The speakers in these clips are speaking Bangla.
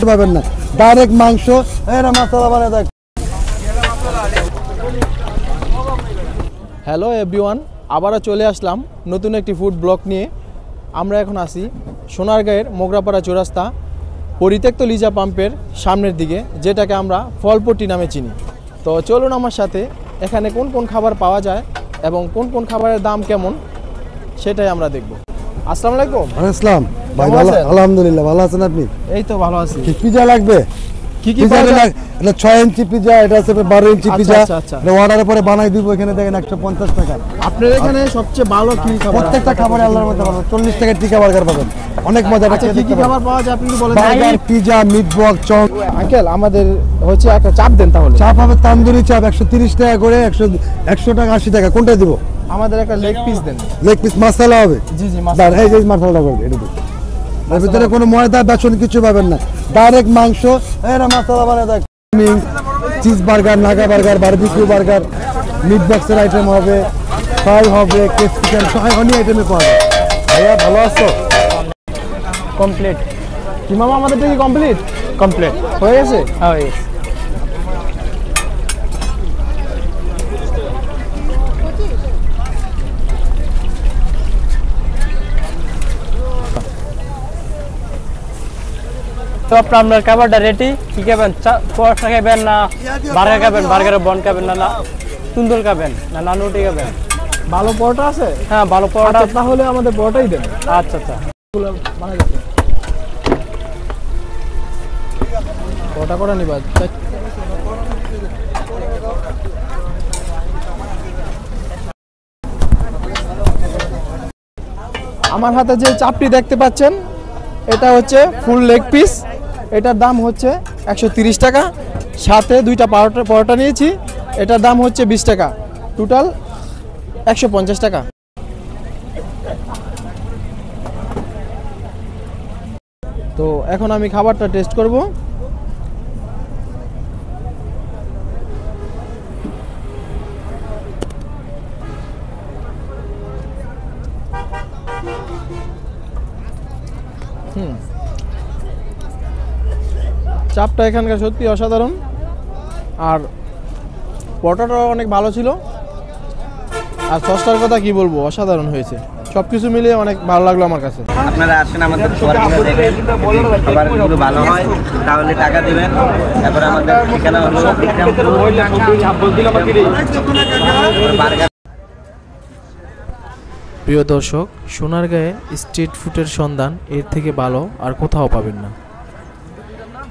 পাবেন না, ডাইরেক্ট মাংস এরা মশলা বানায় দেখ। হ্যালো এভরিওয়ান, আবারও চলে আসলাম নতুন একটি ফুড ব্লগ নিয়ে। আমরা এখন আসি সোনারগাঁয়ের মোগরাপাড়া চৌরাস্তা পরিত্যক্ত লিজা পাম্পের সামনের দিকে, যেটাকে আমরা ফলপট্টি নামে চিনি। তো চলুন আমার সাথে এখানে কোন কোন খাবার পাওয়া যায় এবং কোন কোন খাবারের দাম কেমন সেটাই আমরা দেখব। আসসালামু আলাইকুম। আসসালাম ভাই, ভালো আলহামদুলিল্লাহ। ভালো আছেন আপনি? এই তো ভালো আছি। পিজা লাগবে? কি কি পাওয়া যায়? এটা 6 ইঞ্চি পিজা, এটা আছে 12 ইঞ্চি পিজা। এটা অর্ডারের পরে বানাই দিব। এখানে দেখেন 150 টাকা। আপনার এখানে সবচেয়ে ভালো কি খাবার? প্রত্যেকটা খাবারে আল্লাহর মধ্যে ভালো। 40 টাকা টিকা বার্গার পাবেন, অনেক মজা। কি কি খাবার পাওয়া যায় আপনি বলেন? Burger, pizza, meat box, chop. Uncle আমাদের হচ্ছে একটা চাপ দেন তাহলে। চাপ হবে তান্দুরি চাপ 130 টাকা করে, 100 টাকা 80 টাকা। কোনটা দিব? আমাদের একটা লেগ পিস দেন। লেগ পিস মশলা হবে? জি জি মশলা। এই যে মশলাটা করবে এটা দিন। এর ভিতরে কোনো ময়দা বেসন কিছু পাবেন না, ডাইরেক্ট মাংস এরা মশলা বানায় দেখ। Cheese burger, Naga burger, barbecue burger, meat বক্সের আইটেম হবে, ফ্রাই হবে, চিকেন, অনেক আইটেমে পাওয়া যায়। ভাইয়া ভালো আছো? কমপ্লিট। কি মামা আমাদেরটা কি কমপ্লিট? কমপ্লিট হয়ে গেছে? হ্যাঁ হয়ে গেছে। তো আপনার খাবারটা রেডি। কি খাবেন? পরোটা খাবেন না বার্গার খাবেন? বার্গারের বন খাবেন না তুন্দুল খাবেন না নানুটি খাবেন? ভালো পরোটা আছে? হ্যাঁ ভালো পরোটা। তাহলে আমাদের পরোটাই দেন। আচ্ছা আচ্ছা, পরোটা করে নিবা। আমার হাতে যে চাপটি দেখতে পাচ্ছেন এটা হচ্ছে ফুল লেগ পিস। এটার দাম হচ্ছে 130 টাকা। সাথে দুইটা পরোটা নিয়েছি, এটার দাম হচ্ছে 20 টাকা। টোটাল 150 টাকা। তো এখন আমি খাবারটা টেস্ট করব। চাপটা এখানকার সত্যি অসাধারণ, আর পরোটাটাও অনেক ভালো ছিল, আর সসটার কথা কি বলবো, অসাধারণ হয়েছে। সবকিছু মিলিয়ে অনেক ভালো লাগলো আমার কাছে। আপনারা আসেন আমাদের খাবারগুলো দেখেন, খাবারগুলো ভালো হয় তাহলে টাকা দিবেন। তারপর আমাদের ঠিকানা হলো বার্গার। প্রিয় দর্শক, সোনারগাঁয়ে স্ট্রিট ফুডের সন্ধান এর থেকে ভালো আর কোথাও পাবেন না।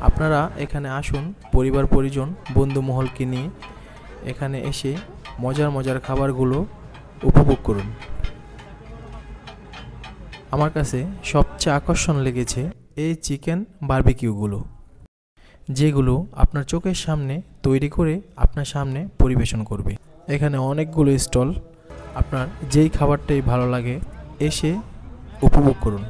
আপনারা এখানে আসুন পরিবার পরিজন বন্ধু মহলকে নিয়ে, এখানে এসে মজার মজার খাবারগুলো উপভোগ করুন। আমার কাছে সবচেয়ে আকর্ষণ লেগেছে এই চিকেন বারবিকিউগুলো, যেগুলো আপনার চোখের সামনে তৈরি করে আপনার সামনে পরিবেশন করবে। এখানে অনেকগুলো স্টল, আপনার যেই খাবারটাই ভালো লাগে এসে উপভোগ করুন।